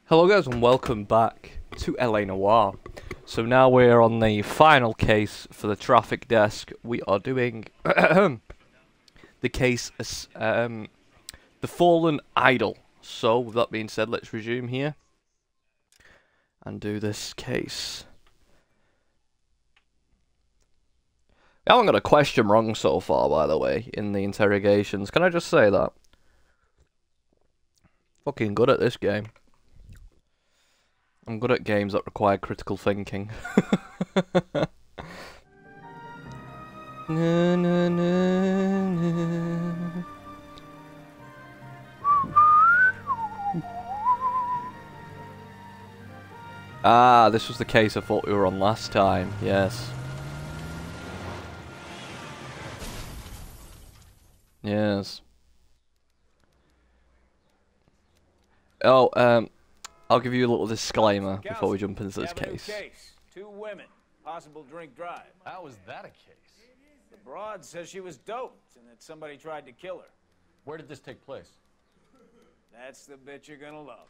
Hello guys and welcome back to LA Noire. So now we're on the final case for the traffic desk. We are doing the case The Fallen Idol. So with that being said, let's resume here and do this case. I haven't got a question wrong so far, by the way, in the interrogations. Can I just say that? Fucking good at this game. I'm good at games that require critical thinking. Na, na, na, na. Ah, this was the case I thought we were on last time, yes. Yes. Oh, I'll give you a little disclaimer before we jump into this case. Two women, possible drink drive. How was that a case? The broad says she was doped and that somebody tried to kill her. Where did this take place? That's the bit you're gonna love.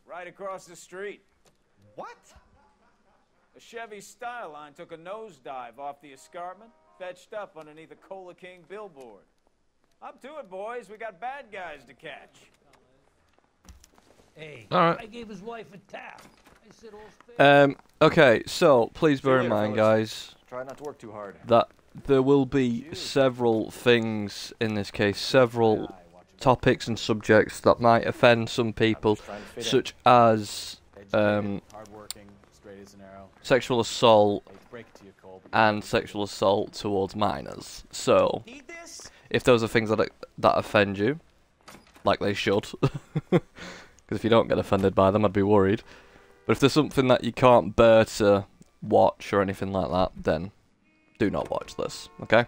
Right across the street. What? A Chevy Styline took a nosedive off the escarpment, fetched up underneath a Cola King billboard. Up to it, boys. We got bad guys to catch. Hey, Alright. I gave his wife a tap. I said all's fair. Okay, so please bear in mind, guys, Try not to work too hard. that there will be several things in this case, several topics and subjects that might offend some people, such as sexual assault and sexual assault towards minors. So, if those are things that offend you, like they should, because if you don't get offended by them, I'd be worried. But if there's something that you can't bear to watch or anything like that, then do not watch this, okay?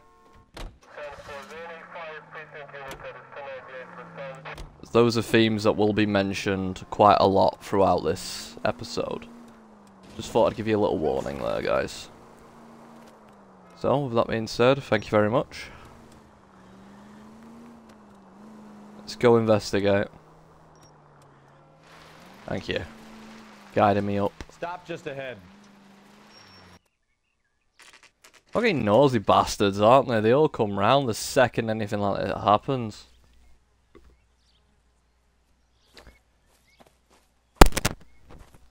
Those are themes that will be mentioned quite a lot throughout this episode. Just thought I'd give you a little warning there, guys. So, with that being said, thank you very much. Let's go investigate. Thank you. Guiding me up. Stop just ahead. Fucking nosy bastards, aren't they? They all come round the second anything like that happens.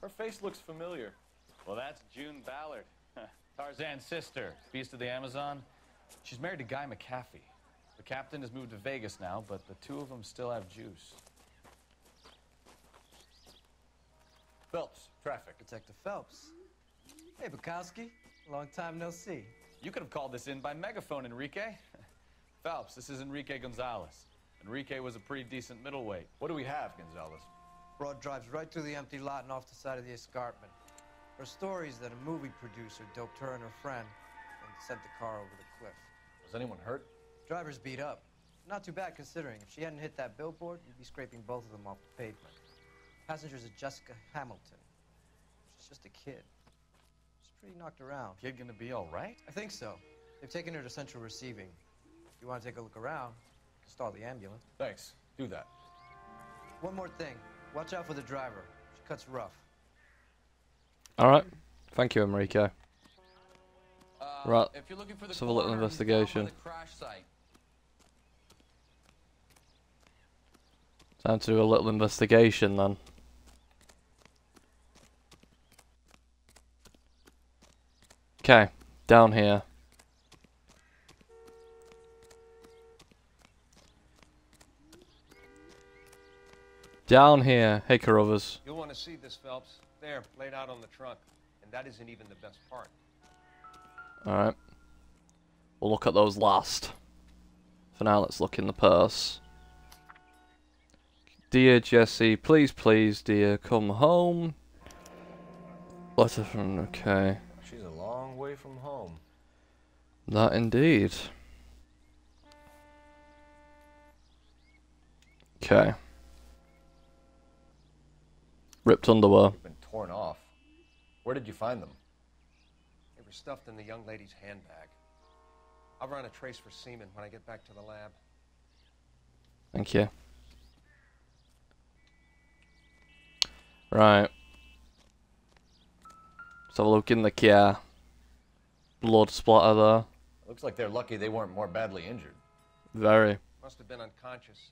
Her face looks familiar. Well, that's June Ballard. Tarzan's sister, Beast of the Amazon. She's married to Guy McAfee. The captain has moved to Vegas now, but the two of them still have juice. Phelps, traffic. Detective Phelps. Hey, Bukowski. Long time no see. You could have called this in by megaphone, Enrique. Phelps, this is Enrique Gonzalez. Enrique was a pretty decent middleweight. What do we have, Gonzalez? Broad drives right through the empty lot and off the side of the escarpment. Her story is that a movie producer doped her and her friend and sent the car over the cliff. Was anyone hurt? Driver's beat up. Not too bad considering. If she hadn't hit that billboard, you'd be scraping both of them off the pavement. Passenger's a Jessica Hamilton. She's just a kid. She's pretty knocked around. Kid gonna be all right? I think so. They've taken her to central receiving. If you want to take a look around, stall the ambulance. Thanks. Do that. One more thing. Watch out for the driver. She cuts rough. Alright. Thank you, Enrique. Right. If you're looking for the Let's have a little coroner, investigation. the crash site. Time to do a little investigation then. Okay, down here. Down here. Hey, Carruthers. You'll want to see this, Phelps. There, laid out on the trunk. And that isn't even the best part. Alright. We'll look at those last. For now, let's look in the purse. Dear Jesse, please, please, dear, come home. Letter from... okay. She's a long way from home. That indeed. Okay. Ripped underwear. They've been torn off. Where did you find them? They were stuffed in the young lady's handbag. I'll run a trace for semen when I get back to the lab. Thank you. Right. Let's have a look in the car. Blood splatter there. Looks like they're lucky they weren't more badly injured. Very. Must have been unconscious.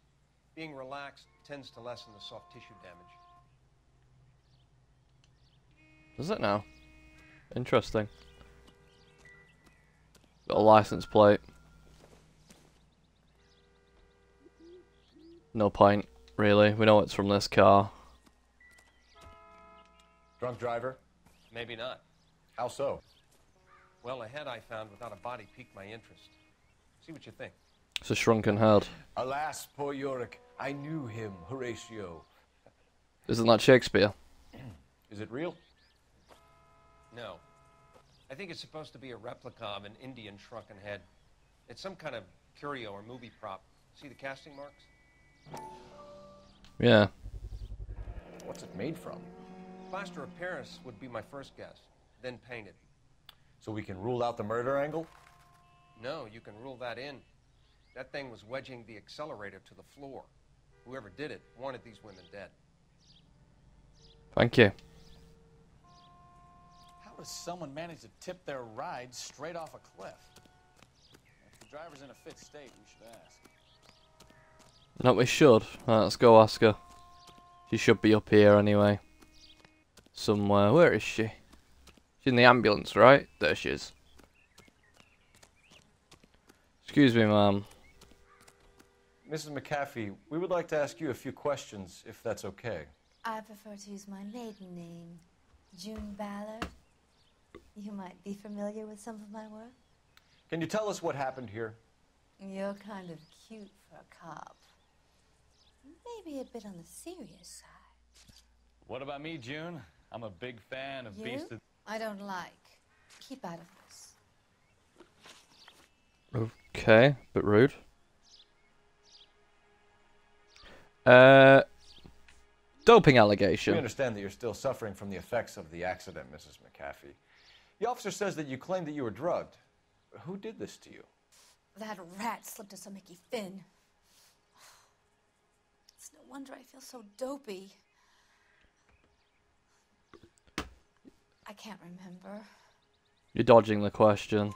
Being relaxed tends to lessen the soft tissue damage. Does it now? Interesting. Got a license plate. No point, really. We know it's from this car. Drunk driver? Maybe not. How so? Well, a head I found without a body piqued my interest. See what you think. It's a shrunken head. Alas, poor Yorick. I knew him, Horatio. Isn't that Shakespeare? Is it real? No. I think it's supposed to be a replica of an Indian shrunken head. It's some kind of curio or movie prop. See the casting marks? Yeah. What's it made from? Plaster of Paris would be my first guess, then painted. So we can rule out the murder angle? No, you can rule that in. That thing was wedging the accelerator to the floor. Whoever did it wanted these women dead. Thank you. How does someone manage to tip their ride straight off a cliff? If the driver's in a fit state, we should ask. No, we should. Right, let's go ask her. She should be up here anyway. Somewhere. Where is she? She's in the ambulance, right? There she is. Excuse me, ma'am. Mrs. McAfee, we would like to ask you a few questions, if that's okay. I prefer to use my maiden name, June Ballard. You might be familiar with some of my work. Can you tell us what happened here? You're kind of cute for a cop. Maybe a bit on the serious side. What about me, June? I'm a big fan of You? Beast of... I don't like. Keep out of this. Okay, bit rude. Doping We allegation. understand that you're still suffering from the effects of the accident, Mrs. McAfee. The officer says that you claim that you were drugged. Who did this to you? That rat slipped us a Mickey Finn. It's no wonder I feel so dopey. I can't remember. You're dodging the question.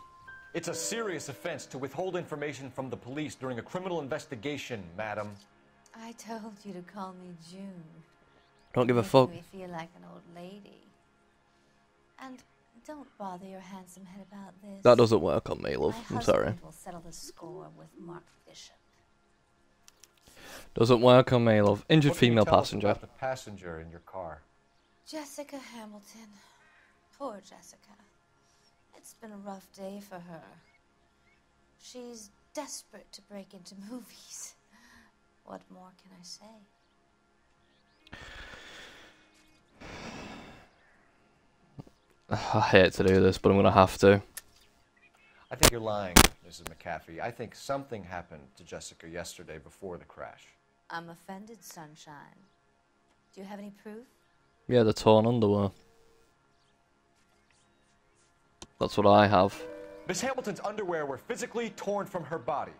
It's a serious offense to withhold information from the police during a criminal investigation, madam. I told you to call me June. Don't give a Making fuck. me feel like an old lady. And don't bother your handsome head about this. That doesn't work on me, love. My I'm sorry. husband will settle the score with Mark Bishop. Doesn't work on me, love. Injured What can you female tell us passenger. about the passenger in your car? Jessica Hamilton. Poor Jessica. It's been a rough day for her. She's desperate to break into movies. What more can I say? I hate to do this, but I'm gonna have to. I think you're lying, Mrs. McAfee. I think something happened to Jessica yesterday before the crash. I'm offended, Sunshine. Do you have any proof? Yeah, the torn underwear. That's what I have. Miss Hamilton's underwear were physically torn from her body.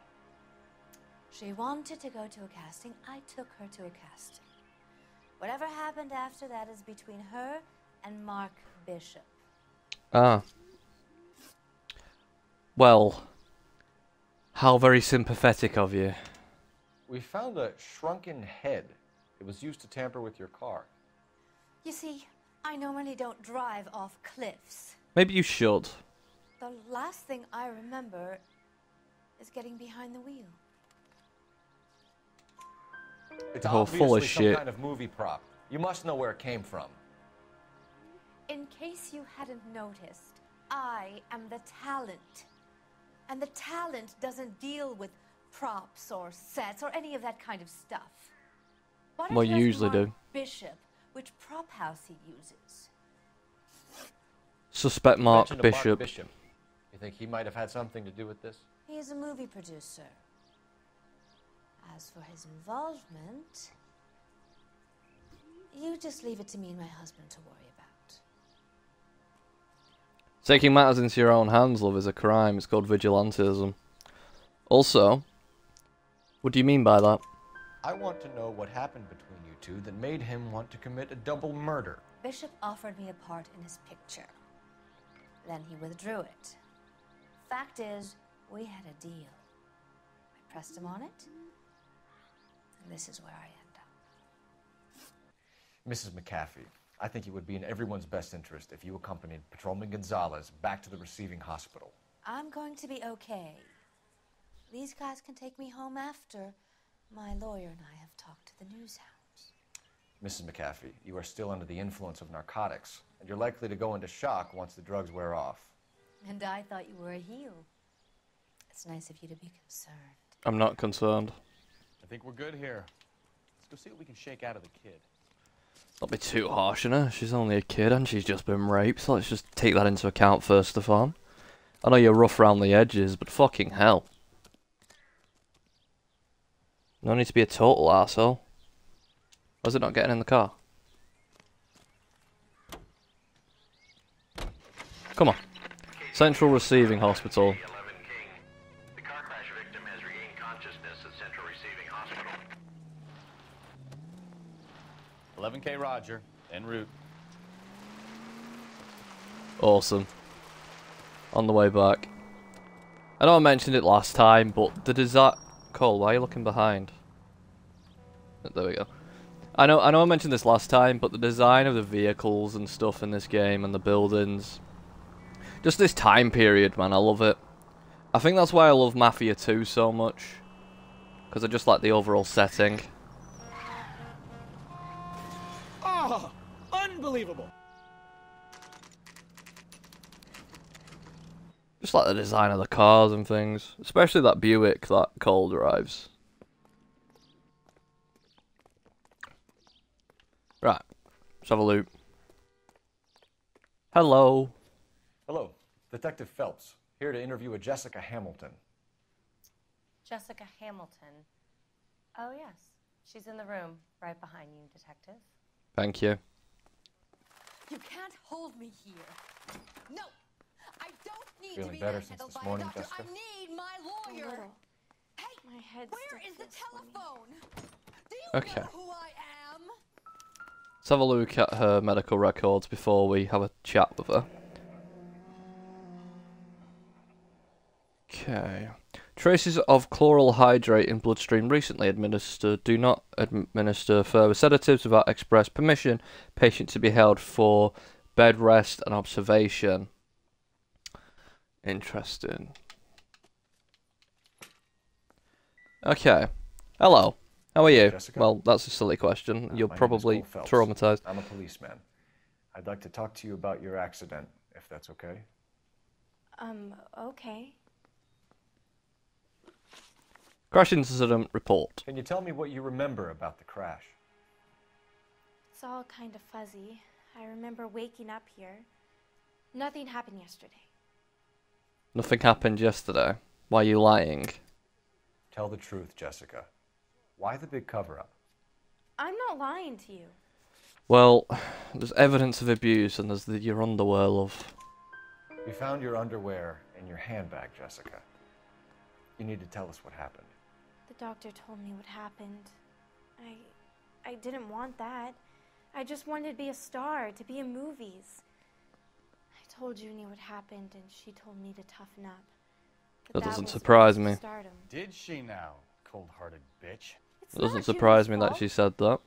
She wanted to go to a casting. I took her to a casting. Whatever happened after that is between her and Mark Bishop. Ah. Well, how very sympathetic of you. We found a shrunken head. It was used to tamper with your car. You see, I normally don't drive off cliffs. Maybe you should. The last thing I remember is getting behind the wheel. It's Oh, obviously full of some shit. kind of movie prop. You must know where it came from. In case you hadn't noticed, I am the talent. And the talent doesn't deal with props or sets or any of that kind of stuff. Why don't Well, you ask usually Mark do. Bishop which prop house he uses. Suspect You Mark mentioned a Bishop. Bishop. You think he might have had something to do with this? He is a movie producer. As for his involvement, you just leave it to me and my husband to worry about. Taking matters into your own hands, love, is a crime. It's called vigilantism. Also, what do you mean by that? I want to know what happened between you two that made him want to commit a double murder. Bishop offered me a part in his picture. Then he withdrew it. Fact is, we had a deal. I pressed him on it, and this is where I end up. Mrs. McAfee, I think it would be in everyone's best interest if you accompanied Patrolman Gonzalez back to the receiving hospital. I'm going to be okay. These guys can take me home after my lawyer and I have talked to the news hounds. Mrs. McAfee, you are still under the influence of narcotics, and you're likely to go into shock once the drugs wear off. And I thought you were a heel. It's nice of you to be concerned. I'm not concerned. I think we're good here. Let's go see what we can shake out of the kid. Not be too harsh on her. She's only a kid and she's just been raped, so let's just take that into account first of all. I know you're rough around the edges, but fucking hell. No need to be a total arsehole. Why is it not getting in the car? Come on. Central Receiving Hospital. The car crash victim has regained consciousness at Central Receiving Hospital. 11K Roger, en route. Awesome. On the way back. I know I mentioned it last time, but the design... Cole, why are you looking behind? There we go. I know I mentioned this last time, but the design of the vehicles and stuff in this game and the buildings... Just this time period, man, I love it. I think that's why I love Mafia 2 so much. Because I just like the overall setting. Oh, unbelievable. Just like the design of the cars and things. Especially that Buick that Cole drives. Right. Let's have a loop. Hello. Hello, Detective Phelps, here to interview a Jessica Hamilton. Jessica Hamilton. Oh, yes. She's in the room right behind you, Detective. Thank you. You can't hold me here. No! I don't need Feeling to be better since handled this by morning, a doctor. Jessica? I need my lawyer. Hey, My head where still is the feels swimming. telephone? Do you Okay. know who I am? Let's have a look at her medical records before we have a chat with her. Okay. Traces of chloral hydrate in bloodstream recently administered. Do not administer further sedatives without express permission. Patient to be held for bed rest and observation. Interesting. Okay. Hello. How are you? Jessica? Well, that's a silly question. You're My name is probably Cole Phelps. traumatized. I'm a policeman. I'd like to talk to you about your accident, if that's okay. Okay. Crash incident report. Can you tell me what you remember about the crash? It's all kind of fuzzy. I remember waking up here. Nothing happened yesterday. Nothing happened yesterday. Why are you lying? Tell the truth, Jessica. Why the big cover-up? I'm not lying to you. Well, there's evidence of abuse and there's your underwear, love. We found your underwear in your handbag, Jessica. You need to tell us what happened. The doctor told me what happened. I didn't want that. I just wanted to be a star, to be in movies. I told Junie what happened, and she told me to toughen up. But That doesn't was surprise supposed to me. stardom. Did she now, cold-hearted bitch? It's It doesn't not surprise me Junie's that fault. she said that.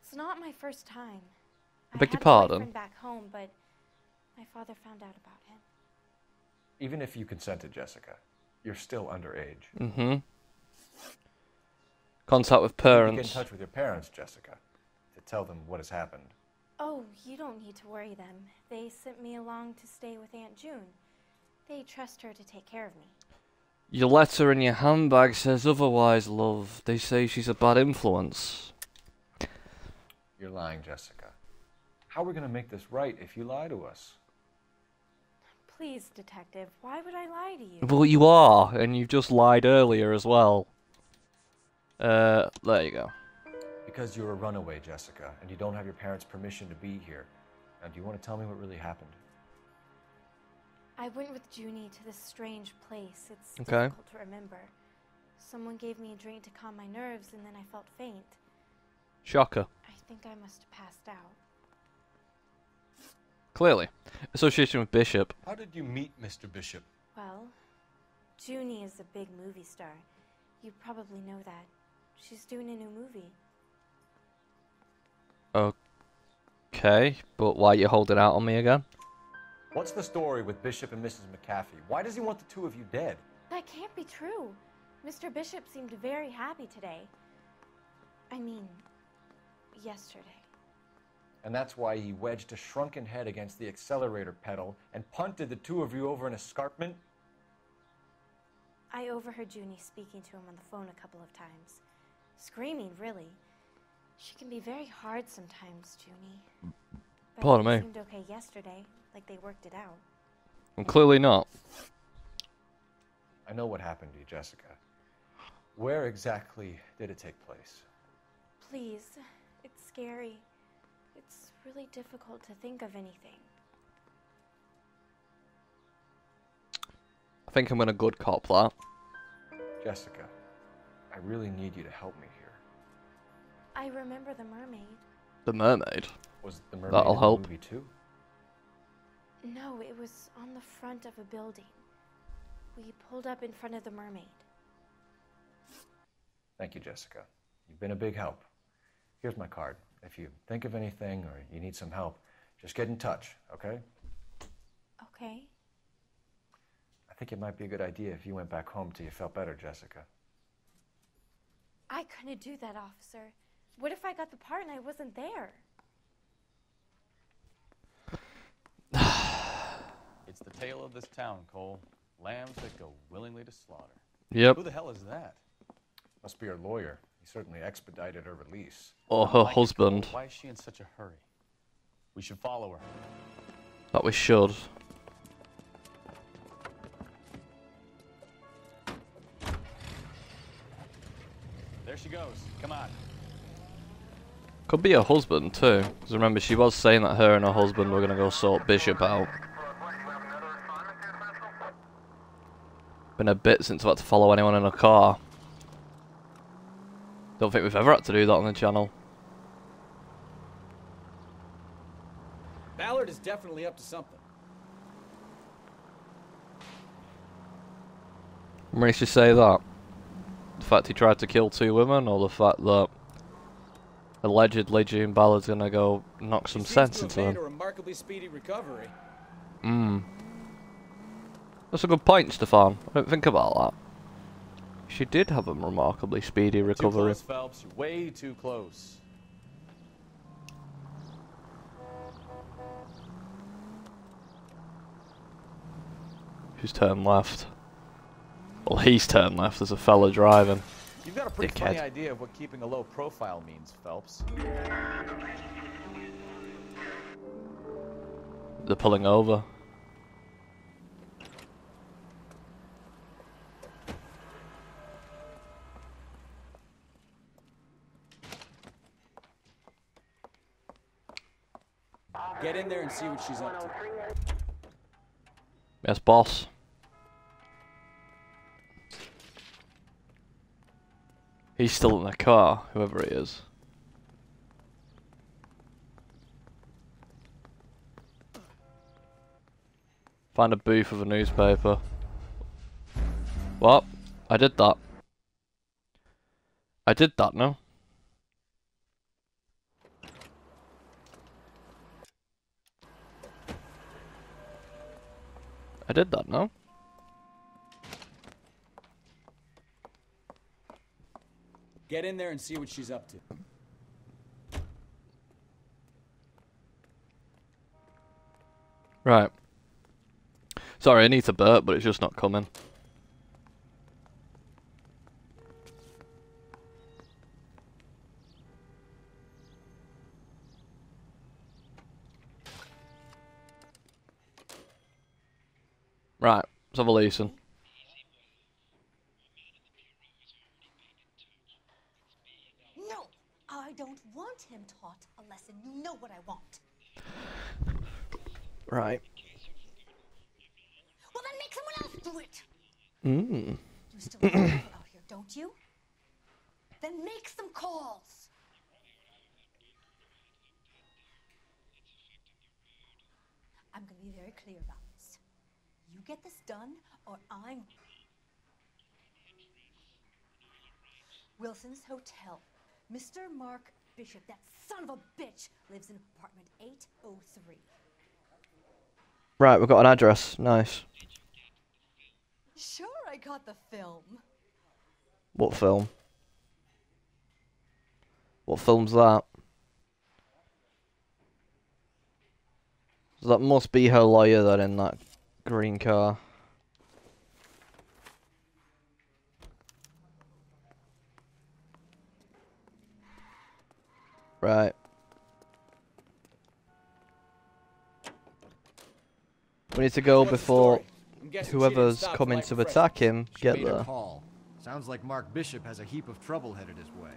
It's not my first time. I beg your had a pardon? boyfriend back home, but my father found out about him. Even if you consented, Jessica, you're still underage. Mm-hmm. Contact with You get in parents. touch with your parents, Jessica, to tell them what has happened. Oh, you don't need to worry them. They sent me along to stay with Aunt June. They trust her to take care of me. Your letter in your handbag says otherwise, love. They say she's a bad influence. You're lying, Jessica. How are we going to make this right if you lie to us? Please, Detective, why would I lie to you? Well, you are, and you've just lied earlier as well. There you go. Because you're a runaway, Jessica, and you don't have your parents' permission to be here. Now, do you want to tell me what really happened? I went with Junie to this strange place. It's Okay. difficult to remember. Someone gave me a drink to calm my nerves, and then I felt faint. Shocker. I think I must have passed out. Clearly. Association with Bishop. How did you meet Mr. Bishop? Well, Junie is a big movie star. You probably know that. She's doing a new movie. Okay, but why are you holding out on me again? What's the story with Bishop and Mrs. McAfee? Why does he want the two of you dead? That can't be true. Mr. Bishop seemed very happy today. I mean, yesterday. And that's why he wedged a shrunken head against the accelerator pedal and punted the two of you over an escarpment? I overheard Junie speaking to him on the phone a couple of times. Screaming, really. She can be very hard sometimes, Junie. But Pardon it me. seemed okay yesterday, like they worked it out. Well, clearly not. I know what happened to you, Jessica. Where exactly did it take place? Please, it's scary. It's really difficult to think of anything. I think I'm gonna good cop that. Jessica, I really need you to help me here. I remember the mermaid. The mermaid? Was the mermaid That'll in help. the movie too? No, it was on the front of a building. We pulled up in front of the mermaid. Thank you, Jessica. You've been a big help. Here's my card. If you think of anything or you need some help, just get in touch, okay? Okay. I think it might be a good idea if you went back home till you felt better, Jessica. I couldn't do that, officer. What if I got the part and I wasn't there? It's the tale of this town, Cole. Lambs that go willingly to slaughter. Yep. Who the hell is that? Must be her lawyer. He certainly expedited her release. Or her husband. Why is she in such a hurry? We should follow her. That we should. There she goes. Come on. Could be her husband too. Because remember, she was saying that her and her husband were gonna go sort Bishop out. Been a bit since I've had to follow anyone in a car. Don't think we've ever had to do that on the channel. Ballard is definitely up to something. What makes you say that? The fact he tried to kill 2 women, or the fact that allegedly June Ballard's gonna go knock some sense into them? A remarkably speedy recovery. That's a good point, Stefan. I don't think about that. She did have a remarkably speedy recovery. Too close, Phelps. You're way too close. Who's turned left? Well, he's turned left. There's a fella driving. You've got a pretty funny Dickhead. idea of what keeping a low profile means, Phelps. They're pulling over. Get in there and see what she's up to. Yes, boss. He's still in the car, whoever he is. Find a booth of a newspaper. What? I did that. I did that, no? I did that, no? Get in there and see what she's up to. Right. Sorry, I need to burp, but it's just not coming. Right, let's have a listen. No, I don't want him taught a lesson. You know what I want. Right. Well, then make someone else do it. Mm. You still have people out here don't you? Then make some calls. I'm going to be very clear about this. You get this done, or I'm... Wilson's Hotel. Mr. Mark Bishop, that son of a bitch, lives in apartment 803. Right, we've got an address. Nice. Sure, I got the film. What film? What film's that? So that must be her lawyer then in that green car. Right. We need to go before whoever's coming to attack him get there. Sounds like Mark Bishop has a heap of trouble headed his way.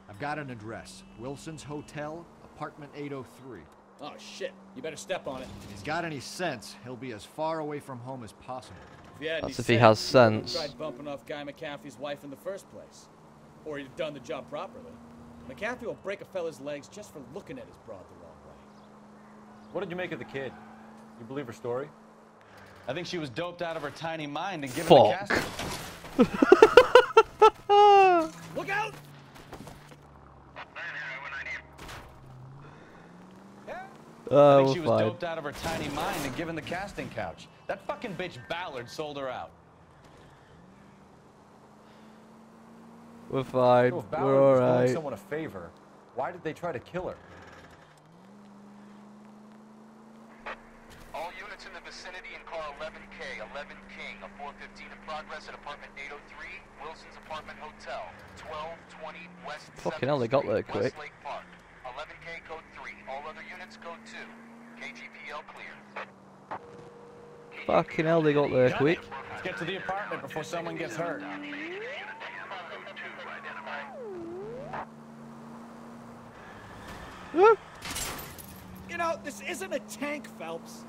I've got an address. Wilson's Hotel, apartment 803. Oh, shit. You better step on it. If he's got any sense, he'll be as far away from home as possible. That's if he has sense. He tried bumping off Guy McCaffrey's wife in the first place. Or he'd done the job properly. McCaffrey will break a fella's legs just for looking at his broad the wrong way. What did you make of the kid? You believe her story? I think she was doped out of her tiny mind and given the casting. Look out! I think she was doped out of her tiny mind and given the casting couch. That fucking bitch Ballard sold her out. We're fine. So if Ballard We're was doing alright. someone a favor, why did they try to kill her? All units in the vicinity in car 11K, 11 King, a 415 in progress at apartment 803, Wilson's Apartment Hotel, 1220 West. Fucking hell, they got there quick. Westlake Park. 11K code 3. All other units code 2. KGPL clear. Fucking hell, they got there quick. Let's get to the apartment before someone gets hurt. You know, this isn't a tank, Phelps.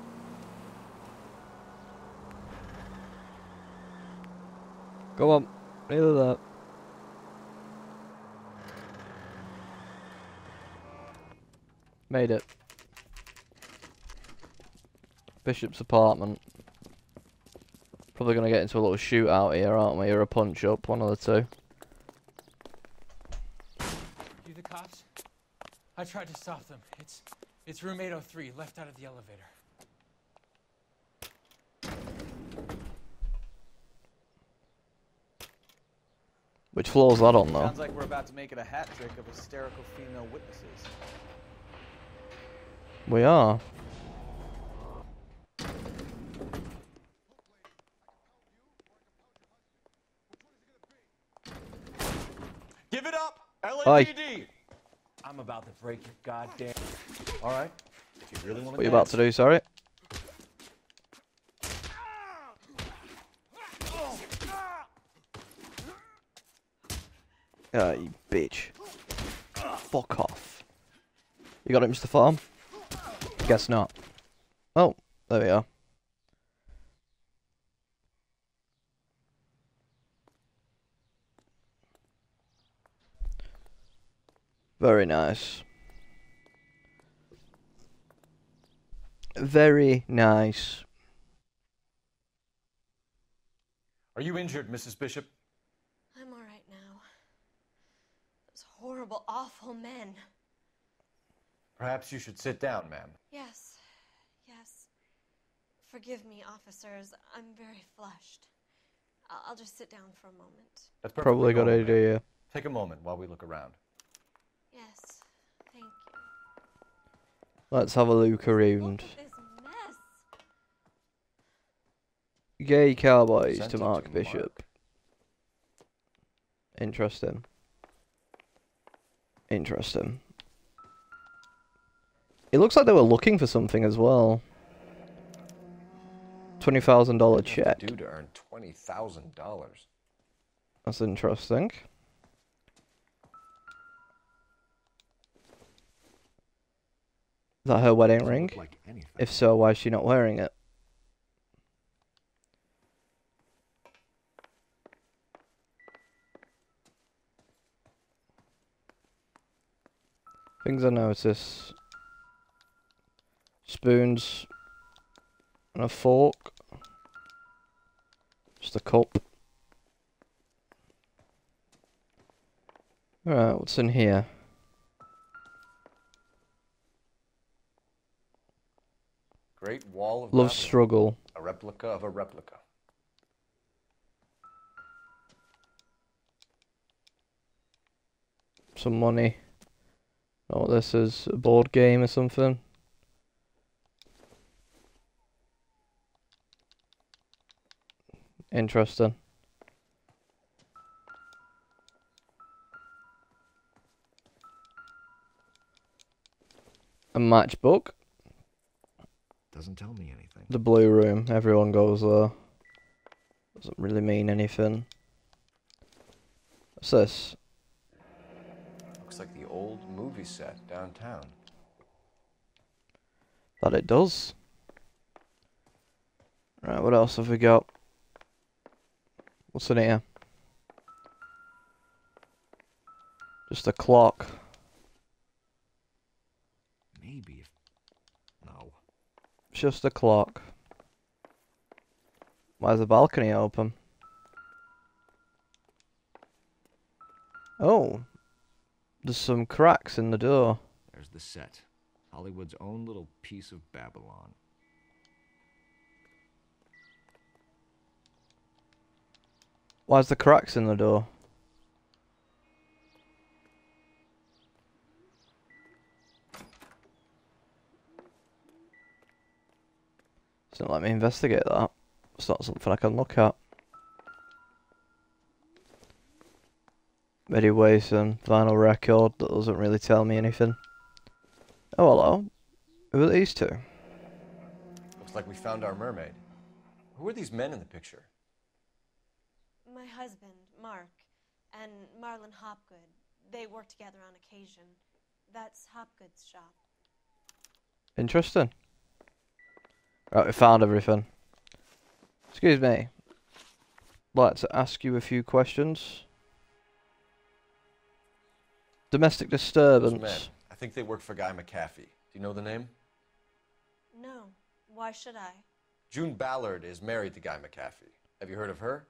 Go on. Neither that. Made it. Bishop's apartment. Probably gonna get into a little shootout here, aren't we? Or a punch up, one of the two. You the cops? I tried to stop them. It's room 803, left out of the elevator. Which floor's that on, though? Sounds like we're about to make it a hat trick of hysterical female witnesses. We are. Give it up! Oi. LAPD! I'm about to break your goddamn... All right, if you really want to What are you about to do, sorry? Ah, you bitch. Fuck off. You got it, Mr. Farm? Guess not. Oh, there we are. Very nice. Very nice. Are you injured, Mrs. Bishop? I'm all right now. Those horrible, awful men. Perhaps you should sit down, ma'am. Yes, yes. Forgive me, officers. I'm very flushed. I'll just sit down for a moment. That's Probably a good normal, ma'am. idea. Take a moment while we look around. Yes, thank you. Let's have a look around. Look at this mess. Gay cowboys Sent to it Mark to Bishop. Interesting. Interesting. It looks like they were looking for something as well. $20,000 check. Due to earn $20,000. That's interesting. Is that her wedding ring? Look like anything. If so, why is she not wearing it? Things I notice. Spoons and a fork. Just a cup. Alright, what's in here? Great Wall of Love Babylon. struggle. A replica of a replica. Some money. Know what this is? A board game or something? Interesting. A matchbook. Doesn't tell me anything. The blue room. Everyone goes there. Doesn't really mean anything. What's this? Looks like the old movie set downtown. That it does. Right, what else have we got? What's in here? Just a clock. Maybe if... No. It's just a clock. Why is the balcony open? Oh. There's some cracks in the door. There's the set. Hollywood's own little piece of Babylon. Why's the cracks in the door? Doesn't let me investigate that. It's not something I can look at. Eddie Wason, vinyl record, that doesn't really tell me anything. Oh, hello. Who are these two? Looks like we found our mermaid. Who are these men in the picture? My husband, Mark, and Marlon Hopgood. They work together on occasion. That's Hopgood's shop. Interesting. Right, we found everything. Excuse me. I'd like to ask you a few questions. Domestic Those disturbance. men. I think they work for Guy McAfee. Do you know the name? No. Why should I? June Ballard is married to Guy McAfee. Have you heard of her?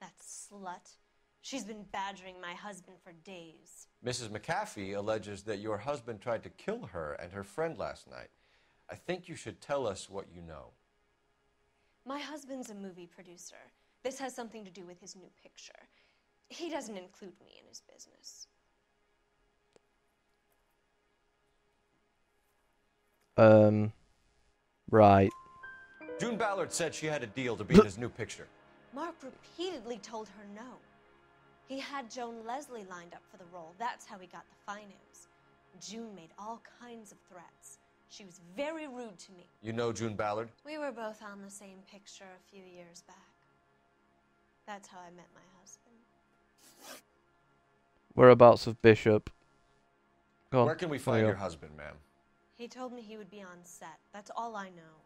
That slut. She's been badgering my husband for days. Mrs. McAfee alleges that your husband tried to kill her and her friend last night. I think you should tell us what you know. My husband's a movie producer. This has something to do with his new picture. He doesn't include me in his business. Right. June Ballard said she had a deal to be in his new picture. Mark repeatedly told her no. He had Joan Leslie lined up for the role. That's how he got the finance. June made all kinds of threats. She was very rude to me. You know June Ballard? We were both on the same picture a few years back. That's how I met my husband. Whereabouts of Bishop? Go on. Where can we find your husband, ma'am? He told me he would be on set. That's all I know.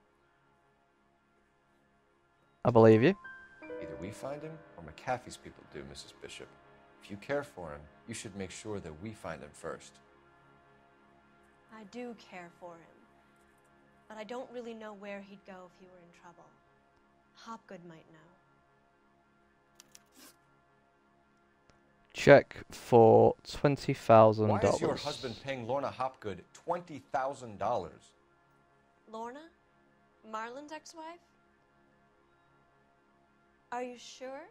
I believe you. Either we find him or McAfee's people do, Mrs. Bishop. If you care for him, you should make sure that we find him first. I do care for him. But I don't really know where he'd go if he were in trouble. Hopgood might know. Check for $20,000. Why is your husband paying Lorna Hopgood $20,000? Lorna? Marlon's ex-wife? Are you sure?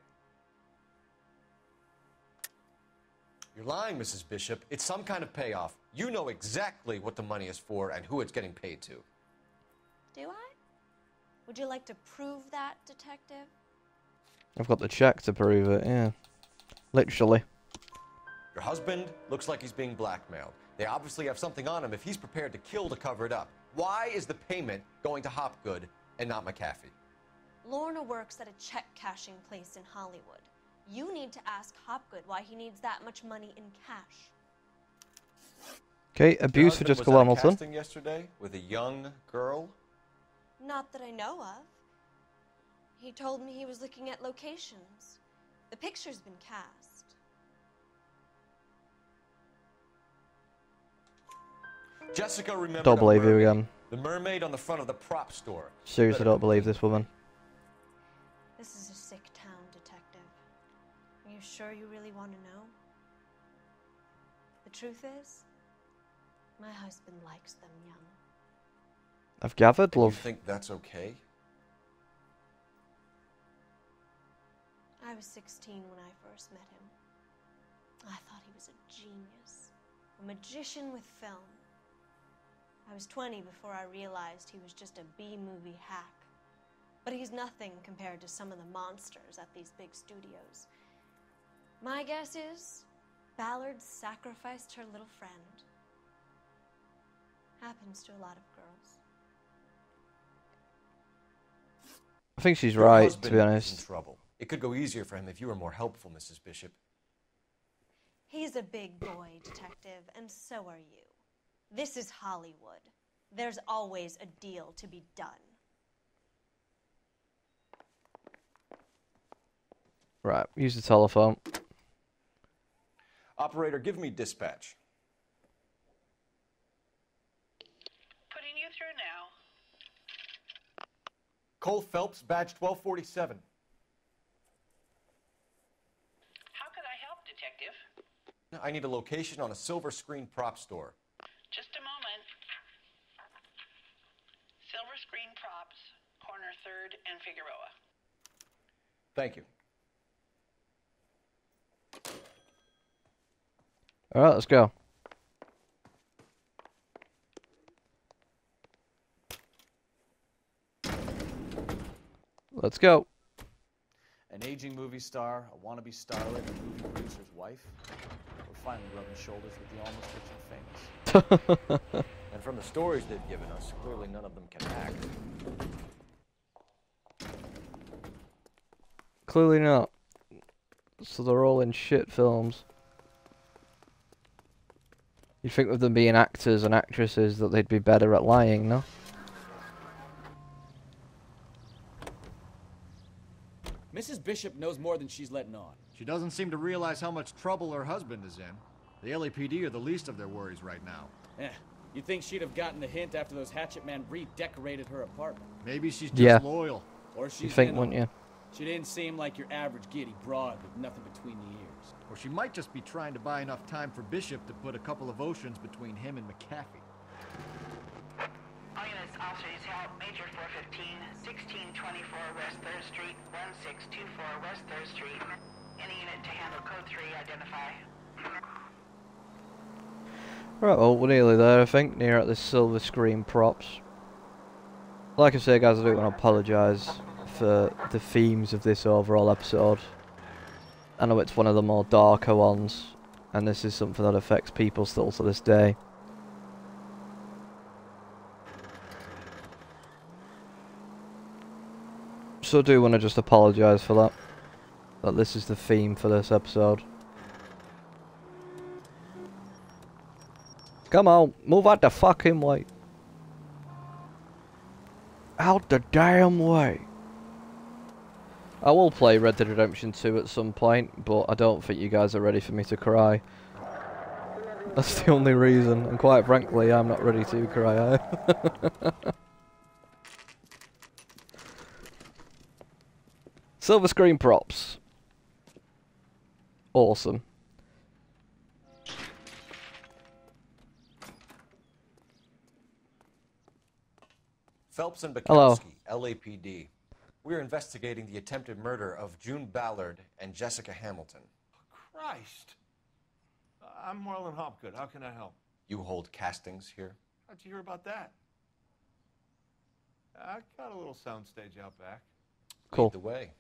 You're lying, Mrs. Bishop. It's some kind of payoff. You know exactly what the money is for and who it's getting paid to. Do I? Would you like to prove that, detective? I've got the check to prove it, yeah. Literally. Your husband looks like he's being blackmailed. They obviously have something on him if he's prepared to kill to cover it up. Why is the payment going to Hopgood and not McAfee? Lorna works at a check-cashing place in Hollywood. You need to ask Hopgood why he needs that much money in cash. Okay, abuse for Jessica Hamilton. Casting yesterday with a young girl? Not that I know of. He told me he was looking at locations. The picture's been cast. Jessica remembered Don't believe a you mermaid. again. The mermaid on the front of the prop store. Seriously, don't believe this woman. This is a sick town, Detective. Are you sure you really want to know? The truth is, my husband likes them young. I've gathered, You love. think that's okay? I was 16 when I first met him. I thought he was a genius, a magician with film. I was 20 before I realized he was just a B-movie hack. But he's nothing compared to some of the monsters at these big studios. My guess is Ballard sacrificed her little friend. Happens to a lot of girls. I think she's Your right, to husband be is honest. in trouble. It could go easier for him if you were more helpful, Mrs. Bishop. He's a big boy, Detective, and so are you. This is Hollywood. There's always a deal to be done. Right, use the telephone. Operator, give me dispatch. Putting you through now. Cole Phelps, badge 1247. How could I help, Detective? I need a location on a silver screen prop store. Just a moment. Silver Screen Props, corner 3rd and Figueroa. Thank you. Alright, let's go. Let's go. An aging movie star, a wannabe starlet, a movie producer's wife. We're finally rubbing shoulders with the almost rich and famous. And from the stories they've given us, clearly none of them can act. Clearly not. So they're all in shit films. You'd think with them being actors and actresses that they'd be better at lying, no? Mrs. Bishop knows more than she's letting on. She doesn't seem to realize how much trouble her husband is in. The LAPD are the least of their worries right now. You'd think she'd have gotten the hint after those hatchet men redecorated her apartment. Maybe she's just Yeah. loyal. Or she's You think, in on wouldn't you? it. She didn't seem like your average giddy broad with nothing between the ears. Or she might just be trying to buy enough time for Bishop to put a couple of oceans between him and McAfee. All units, officers help. Major 415, 1624 West 3rd Street, 1624 West 3rd Street. Any unit to handle code 3, identify. Right, well, we're nearly there, I think, near at the silver screen props. Like I say, guys, I do want to apologise for the themes of this overall episode. I know it's one of the more darker ones, and this is something that affects people still to this day. So I do want to just apologise for that. That this is the theme for this episode. Come on, move out the fucking way. Out the damn way. I will play Red Dead Redemption 2 at some point, but I don't think you guys are ready for me to cry. That's the only reason, and quite frankly, I'm not ready to cry either. Silver screen props. Awesome. Phelps and Hello. Bukowski, LAPD. We're investigating the attempted murder of June Ballard and Jessica Hamilton. Christ. I'm Marlon Hopgood. How can I help? You hold castings here? How'd you hear about that? I got a little soundstage out back. Cool. Lead the way.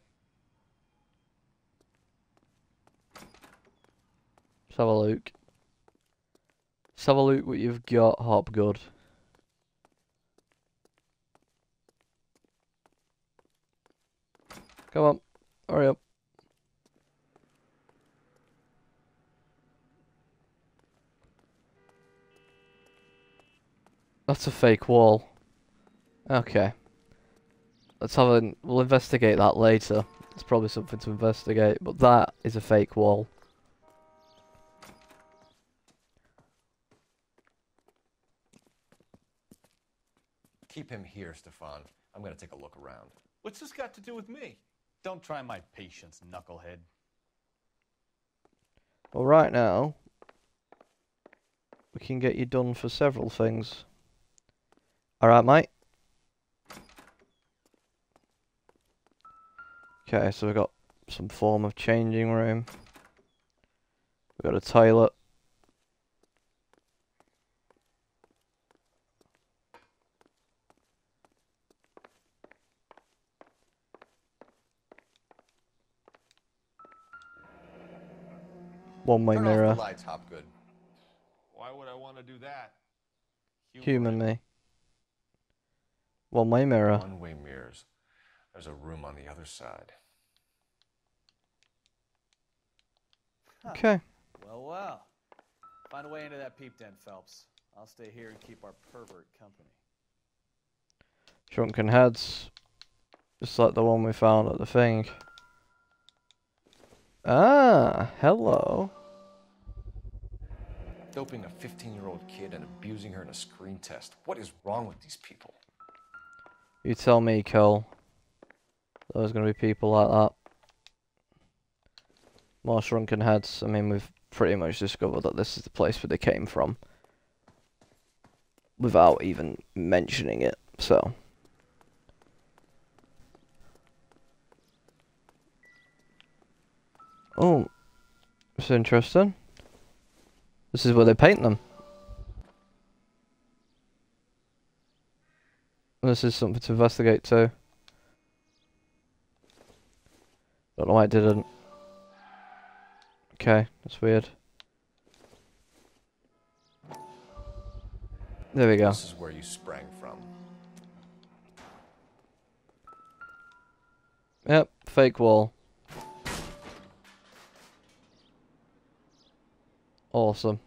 Let's have a look. Let's have a look what you've got, Hopgood. Come on, hurry up. That's a fake wall. Okay. Let's have a... We'll investigate that later. It's probably something to investigate, but that is a fake wall. Keep him here, Stefan. I'm going to take a look around. What's this got to do with me? Don't try my patience, knucklehead. Well, right now, we can get you done for several things. Alright, mate? Okay, so we've got some form of changing room. We've got a toilet. One-way Turn mirror. off the lights, Hopgood. Why would I want to do that? Human me. One-way mirror. One-way mirrors. There's a room on the other side. Okay. Well, well. Find a way into that peep den, Phelps. I'll stay here and keep our pervert company. Shrunken heads. Just like the one we found at the thing. Ah, hello. Doping a 15-year-old kid and abusing her in a screen test. What is wrong with these people? You tell me, Cole. There's gonna be people like that. More shrunken heads. I mean, we've pretty much discovered that this is the place where they came from. Without even mentioning it, so. Oh, it's interesting. This is where they paint them. This is something to investigate too. Don't know why it didn't. Okay, that's weird. There we go. This is where you sprang from. Yep, fake wall. Awesome.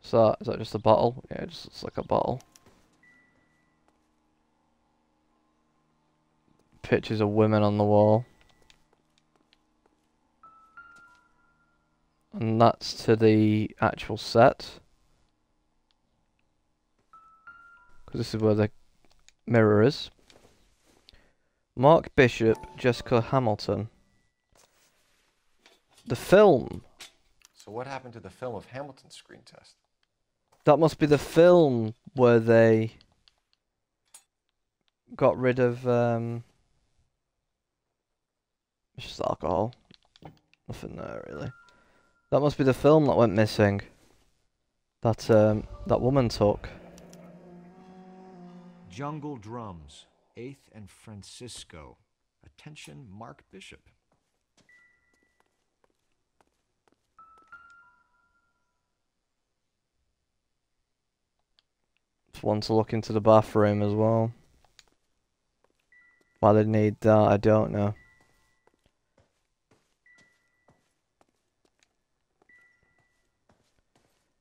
So, is that just a bottle? Yeah, it just looks like a bottle. Pictures of women on the wall. And that's to the actual set. Because this is where the mirror is. Mark Bishop, Jessica Hamilton. The film. So what happened to the film of Hamilton's screen test? That must be the film where they got rid of it's just alcohol. Nothing there really. That must be the film that went missing. That that woman took. Jungle Drums, 8th and Francisco. Attention, Mark Bishop. Just want to look into the bathroom as well. Why they need that, I don't know.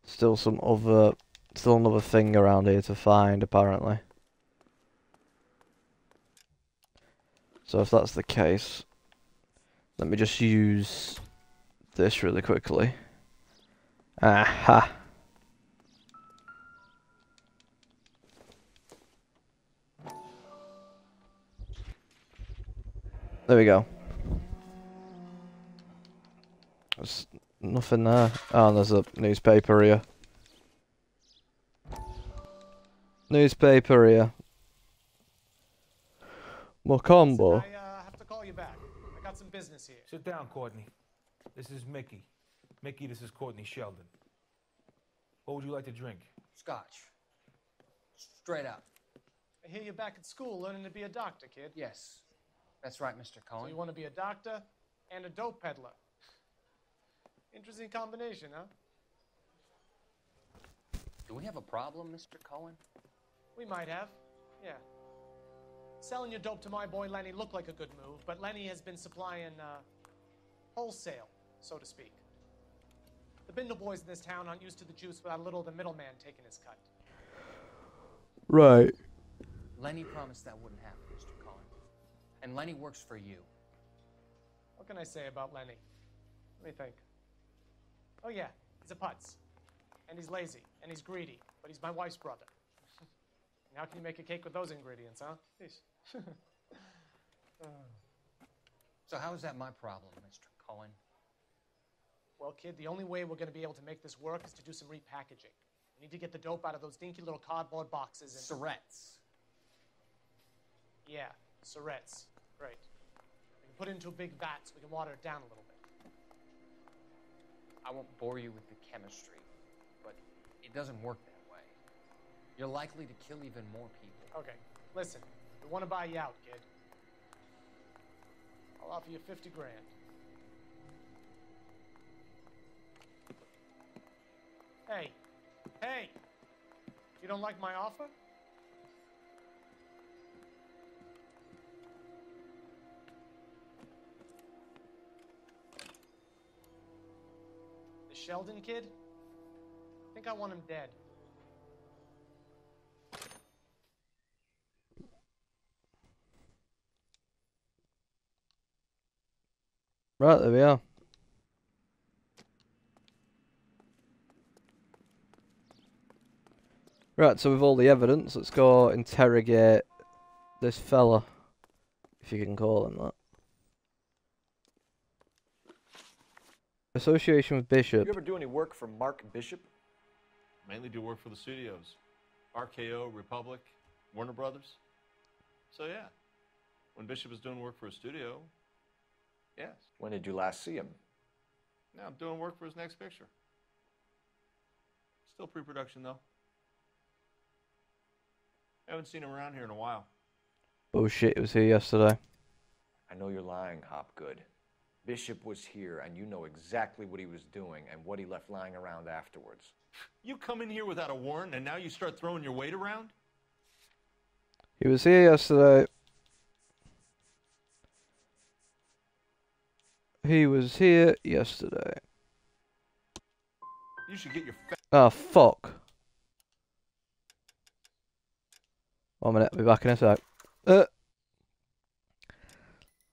Still another thing around here to find, apparently. So if that's the case, let me just use this really quickly. Aha! There we go. There's nothing there. Oh, and there's a newspaper here. Newspaper here. Macombo. I have to call you back. I got some business here. Sit down, Courtney. This is Mickey. Mickey, this is Courtney Sheldon. What would you like to drink? Scotch. Straight up. I hear you're back at school learning to be a doctor, kid. Yes. That's right, Mr. Cohen. So you want to be a doctor and a dope peddler. Interesting combination, huh? Do we have a problem, Mr. Cohen? We might have, yeah. Selling your dope to my boy Lenny looked like a good move, but Lenny has been supplying wholesale, so to speak. The Bindle boys in this town aren't used to the juice without a little of the middleman taking his cut. Right. Lenny promised that wouldn't happen, Mr. Cohen. And Lenny works for you. What can I say about Lenny? Let me think. Oh yeah, he's a putz. And he's lazy, and he's greedy. but he's my wife's brother. And how can you make a cake with those ingredients, huh? Jeez. So how is that my problem, Mr. Cohen? Well, kid, the only way we're going to be able to make this work is to do some repackaging. We need to get the dope out of those dinky little cardboard boxes and... Surrettes. Yeah, Surrettes. Great. We can put it into a big vat so we can water it down a little bit. I won't bore you with the chemistry, but it doesn't work that way. You're likely to kill even more people. Okay, listen. We want to buy you out, kid. I'll offer you 50 grand. Hey, hey! You don't like my offer? The Sheldon kid? I think I want him dead. Right, there we are. Right, so with all the evidence, let's go interrogate this fella, if you can call him that. Association with Bishop. You ever do any work for Mark Bishop? Mainly do work for the studios. RKO, Republic, Warner Brothers. So yeah, when Bishop is doing work for a studio, yes. When did you last see him? Now I'm doing work for his next picture. Still pre-production though. Haven't seen him around here in a while. Bullshit, it was here yesterday. I know you're lying, Hopgood. Bishop was here, and you know exactly what he was doing and what he left lying around afterwards. You come in here without a warrant, and now you start throwing your weight around? He was here yesterday. He was here yesterday. You should get your Oh, fuck. 1 minute, I'll be back in a sec.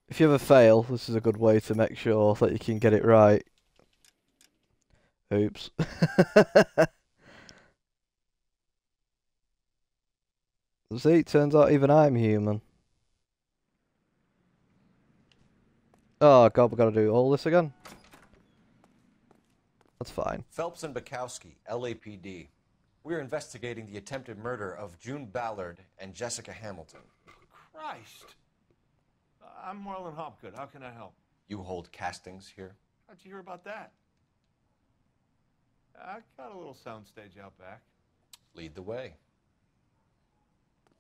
If you ever fail, this is a good way to make sure that you can get it right. Oops. See, it turns out even I'm human. Oh god, we gotta do all this again? That's fine. Phelps and Bukowski, LAPD. We're investigating the attempted murder of June Ballard and Jessica Hamilton. Christ. I'm Marlon Hopgood. How can I help? You hold castings here? How'd you hear about that? I got a little soundstage out back. Lead the way.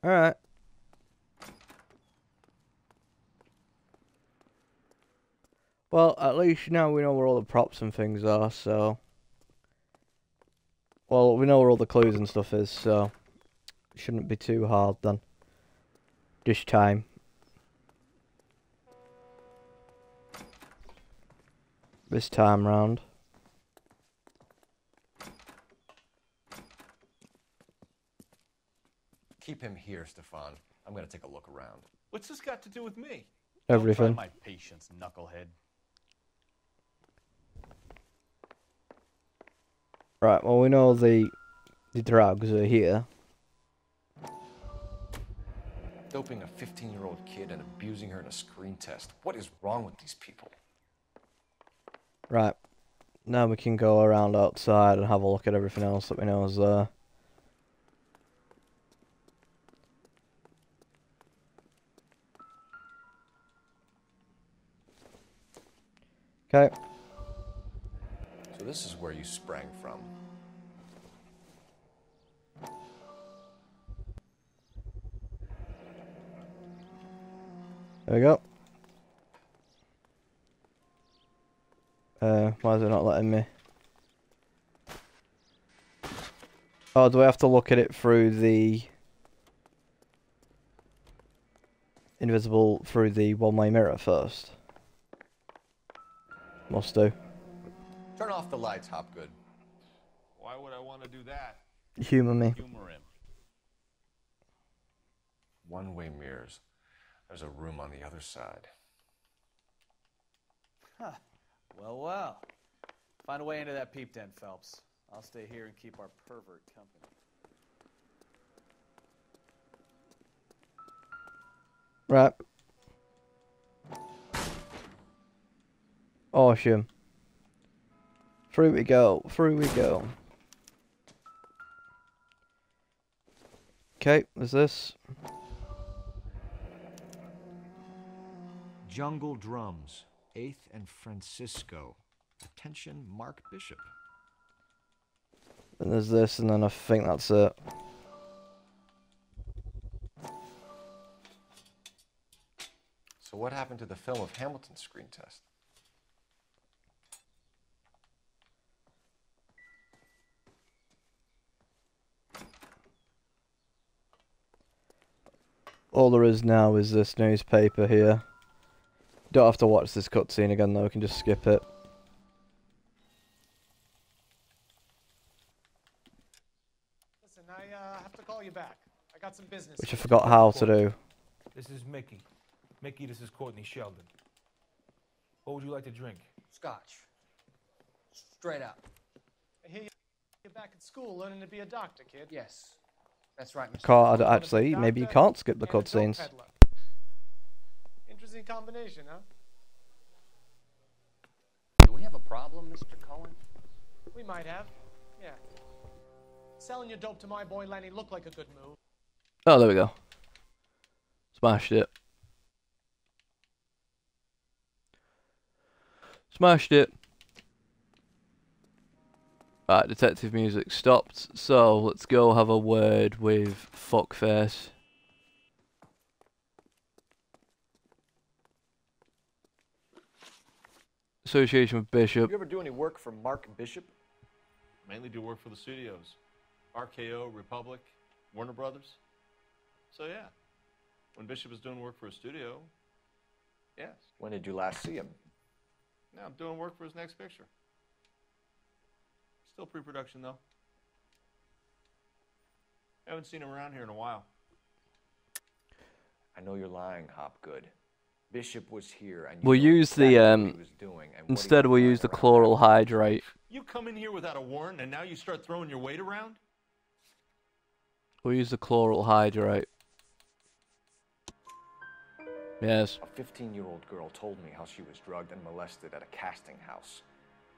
Alright. Well, at least now we know where all the props and things are, so... Well, we know where all the clues and stuff is, so... It shouldn't be too hard then. This time. This time round. Keep him here, Stefan. I'm gonna take a look around. What's this got to do with me? Everything. Don't try my patience, knucklehead. Right, well we know the drugs are here. Doping a 15-year-old kid and abusing her in a screen test. What is wrong with these people? Right. Now we can go around outside and have a look at everything else that we know is there. Okay. So this is where you sprang from. There we go. Why is it not letting me? Oh, do I have to look at it through the invisible, through the one-way mirror first? Must do. Turn off the lights, Hopgood. Why would I want to do that? Humor me. Humor him. One-way mirrors. There's a room on the other side. Huh. Well, well. Find a way into that peep den, Phelps. I'll stay here and keep our pervert company. Right. Awesome. Through we go. Through we go. Okay, there's this. Jungle Drums, 8th and Francisco. Attention, Mark Bishop. And there's this, and then I think that's it. So what happened to the film of Hamilton's screen test? All there is now is this newspaper here. Don't have to watch this cutscene again though, we can just skip it. Listen, I have to call you back. I got some business. Which I forgot how to do. This is Mickey. Mickey, this is Courtney Sheldon. What would you like to drink? Scotch. Straight up. I hear you're back at school learning to be a doctor, kid. Yes. That's right, Mr. Can't actually, maybe you can't skip the cutscenes. Interesting combination, huh? Do we have a problem, Mr. Cohen? We might have. Yeah. Selling your dope to my boy Lenny looked like a good move. Oh, there we go. Smashed it. Smashed it. Right, detective music stopped, so let's go have a word with Fuckface. Association with Bishop. You ever do any work for Mark Bishop? Mainly do work for the studios. RKO, Republic, Warner Brothers. So yeah, when Bishop is doing work for a studio, yes. When did you last see him? Now I'm doing work for his next picture. Still pre-production though. Haven't seen him around here in a while. I know you're lying, Hopgood. Bishop was here, and We'll use the instead we'll use the chloral hydrate. You come in here without a warrant, and now you start throwing your weight around? We'll use the chloral hydrate. Yes. A 15-year-old girl told me how she was drugged and molested at a casting house.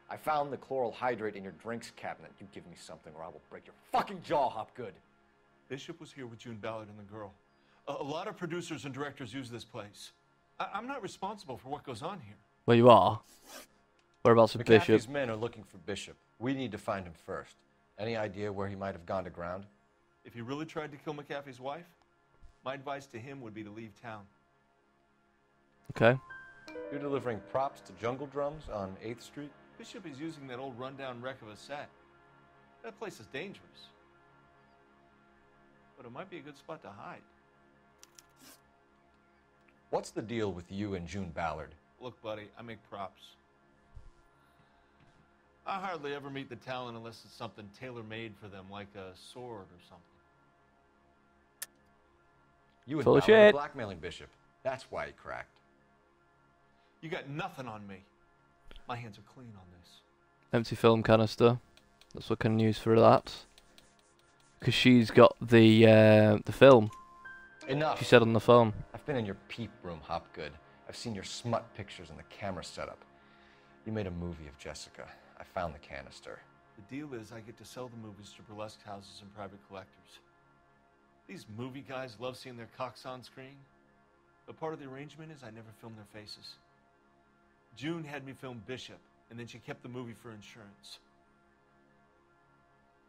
I found the chloral hydrate in your drinks cabinet. You give me something or I will break your fucking jaw, Hopgood. Bishop was here with June Ballard and the girl. A lot of producers and directors use this place. I'm not responsible for what goes on here. Well, you are. Whereabouts with Bishop? McAfee's men are looking for Bishop. We need to find him first. Any idea where he might have gone to ground? If he really tried to kill McAfee's wife, my advice to him would be to leave town. Okay. You're delivering props to Jungle Drums on 8th Street? Bishop is using that old rundown wreck of a set. That place is dangerous. But it might be a good spot to hide. What's the deal with you and June Ballard? Look, buddy, I make props. I hardly ever meet the talent unless it's something tailor-made for them, like a sword or something. You and Full of Ballard are shit. blackmailing Bishop. That's why he cracked. You got nothing on me. My hands are clean on this. Empty film canister. That's what I can use for that. Because she's got the film. Enough. She said on the phone. I've been in your peep room, Hopgood. I've seen your smut pictures and the camera setup. You made a movie of Jessica. I found the canister. The deal is I get to sell the movies to burlesque houses and private collectors. These movie guys love seeing their cocks on screen. But part of the arrangement is I never film their faces. June had me film Bishop, and then she kept the movie for insurance.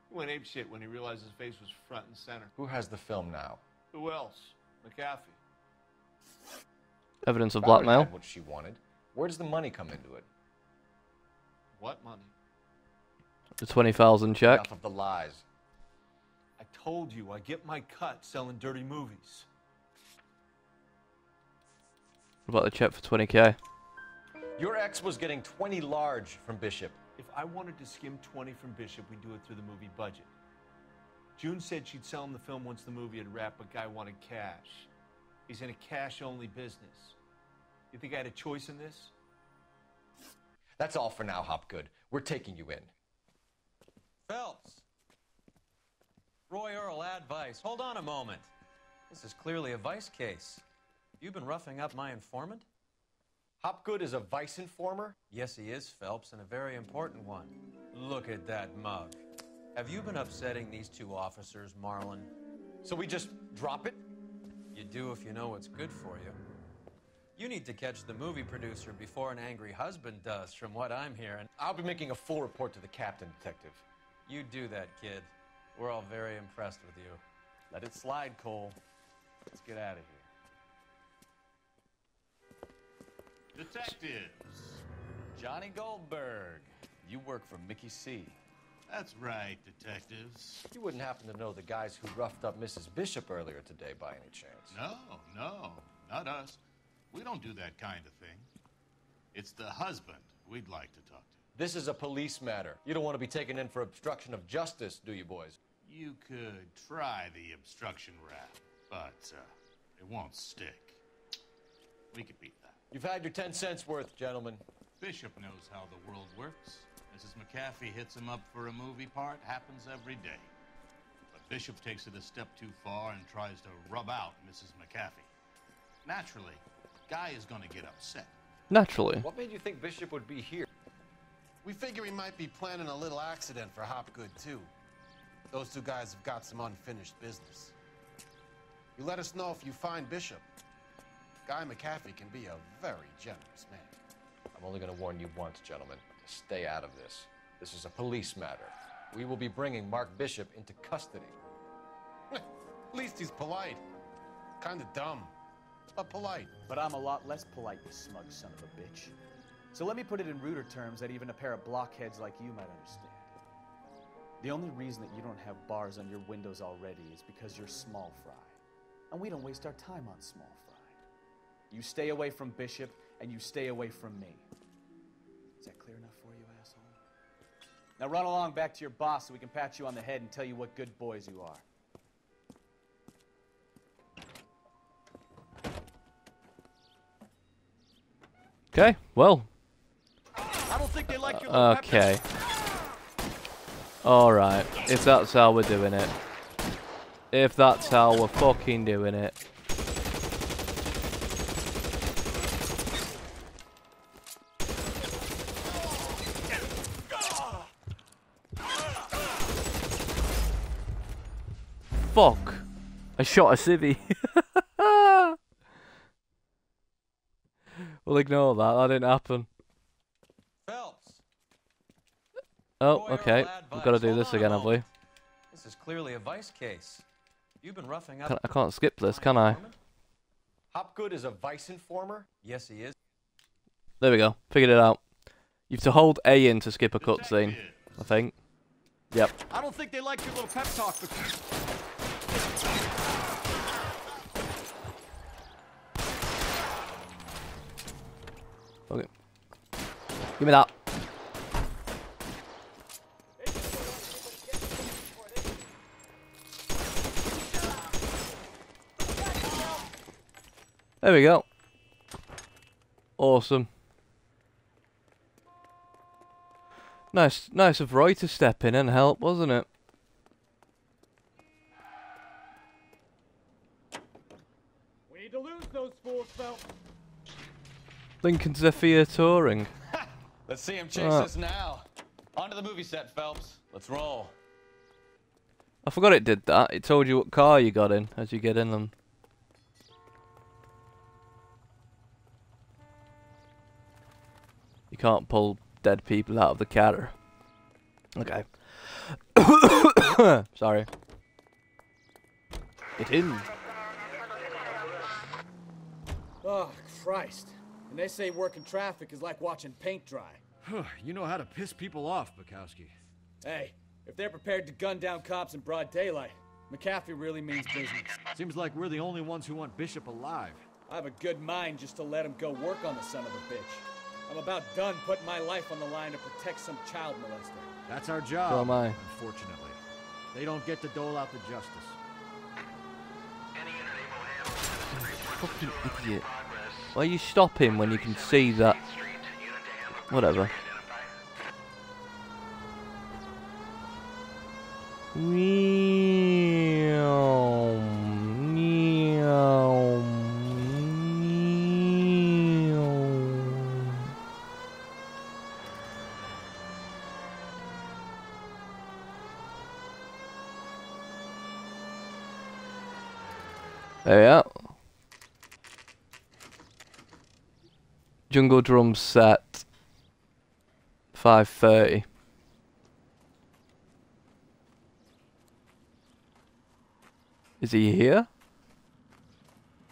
He went apeshit when he realized his face was front and center. Who has the film now? Who else? McAfee. Evidence of Ballard blackmail. had what she wanted. Where does the money come into it? What money? The 20,000 check. Enough of the lies. I told you I get my cut selling dirty movies. What about the check for 20k? Your ex was getting 20 large from Bishop. If I wanted to skim 20 from Bishop, we'd do it through the movie budget. June said she'd sell him the film once the movie had wrapped, but Guy wanted cash. He's in a cash-only business. You think I had a choice in this? That's all for now, Hopgood. We're taking you in. Phelps. Roy Earl, advice. Hold on a moment. This is clearly a vice case. You've been roughing up my informant? Hopgood is a vice informer? Yes, he is, Phelps, and a very important one. Look at that mug. Have you been upsetting these two officers, Marlin? So we just drop it? You do if you know what's good for you. You need to catch the movie producer before an angry husband does, from what I'm hearing. I'll be making a full report to the captain, Detective. You do that, kid. We're all very impressed with you. Let it slide, Cole. Let's get out of here. Detectives. Johnny Goldberg. You work for Mickey C. That's right, detectives. You wouldn't happen to know the guys who roughed up Mrs. Bishop earlier today by any chance? No, not us. We don't do that kind of thing. It's the husband we'd like to talk to. This is a police matter. You don't want to be taken in for obstruction of justice, do you, boys? You could try the obstruction rap, but it won't stick. We could beat that. You've had your 10 cents worth, gentlemen. Bishop knows how the world works. Mrs. McAfee hits him up for a movie part. Happens every day. But Bishop takes it a step too far and tries to rub out Mrs. McAfee. Naturally, Guy is going to get upset. Naturally. What made you think Bishop would be here? We figure he might be planning a little accident for Hopgood, too. Those two guys have got some unfinished business. You let us know if you find Bishop. Guy McAfee can be a very generous man. I'm only going to warn you once, gentlemen, to stay out of this. This is a police matter. We will be bringing Mark Bishop into custody. At least he's polite. Kind of dumb, but polite. But I'm a lot less polite, you smug son of a bitch. So let me put it in ruder terms that even a pair of blockheads like you might understand. The only reason that you don't have bars on your windows already is because you're small fry. And we don't waste our time on small fry. You stay away from Bishop, and you stay away from me. Is that clear enough for you, asshole? Now run along back to your boss so we can pat you on the head and tell you what good boys you are. Okay, well. I don't think they like your Okay. Alright, if that's how we're doing it. If that's how we're fucking doing it. Fuck! I shot a civvy. We'll ignore that, that didn't happen. Phelps! Oh, okay. We've got to do this again, have we? This is clearly a vice case. You've been roughing up... I can't skip this, can I? Hopgood is a vice informer? Yes, he is. There we go. Figured it out. You have to hold A in to skip a cutscene, I think. Yep. I don't think they like your little pep talk, but... Okay. Give me that. There we go. Awesome. Nice of Roy to step in and help, wasn't it? We need to lose those fools, Phelps. Lincoln Zephyr touring. Let's see him chase us now. Onto the movie set, Phelps. Let's roll. I forgot it did that. It told you what car you got in as you get in them. You can't pull dead people out of the car. Okay. Sorry. Get in. Oh, Christ. And they say working traffic is like watching paint dry. You know how to piss people off, Bukowski. Hey, if they're prepared to gun down cops in broad daylight, McAfee really means business. Seems like we're the only ones who want Bishop alive. I have a good mind just to let him go work on the son of a bitch. I'm about done putting my life on the line to protect some child molester. That's our job, So am I. unfortunately. They don't get to dole out the justice. Fucking idiot. Why are you stopping when you can see that? Whatever. There we are. Jungle drum set. 5:30. Is he here?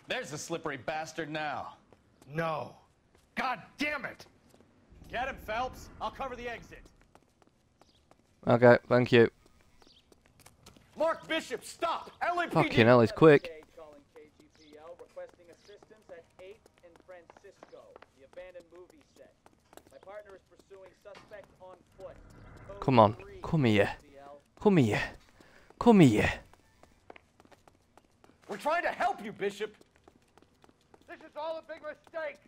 There's the slippery bastard now. No. God damn it! Get him, Phelps. I'll cover the exit. Okay, thank you. Mark Bishop, stop! LAPD! Fucking hell, he's quick. Calling KGPL, requesting assistance at 8th and Francisco, the abandoned movie set. My partner is pursuing suspect on foot. Come on, come here. Come here. Come here. We're trying to help you, Bishop. This is all a big mistake.